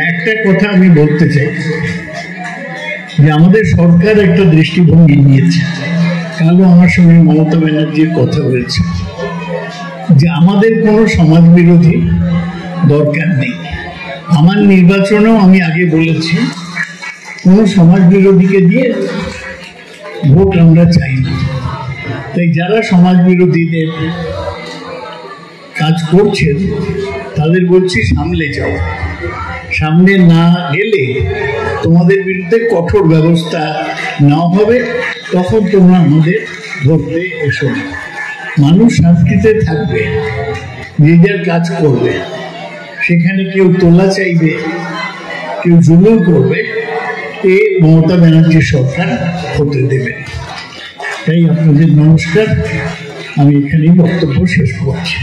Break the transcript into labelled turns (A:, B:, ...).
A: একটা কথা আমি বলতে চাই যে আমাদের সরকার একটা দৃষ্টিভঙ্গি নিয়েছে। কালও আমার সঙ্গে মমতা ব্যানার্জির কথা হয়েছে যে আমাদের কোনো সমাজ বিরোধী দরকার নেই। আমার নির্বাচনেও আমি আগে বলেছি কোনো সমাজ বিরোধীকে দিয়ে ভোট আমরা চাই না। তাই যারা সমাজ বিরোধীদের কাজ করছেন তাদের বলছি সামলে যাও, সামনে না গেলে তোমাদের বিরুদ্ধে কঠোর ব্যবস্থা নেওয়া হবে, তখন তোমরা আমাদের ধরতে এসো না। মানুষ শান্তিতে থাকবে, যে যার কাজ করবে, সেখানে কেউ তোলা চাইবে, কেউ জুলুম করবে, এ মমতা ব্যানার্জি সরকার হতে দেবে। তাই আপনাদের নমস্কার, আমি এখানেই বক্তব্য শেষ করছি।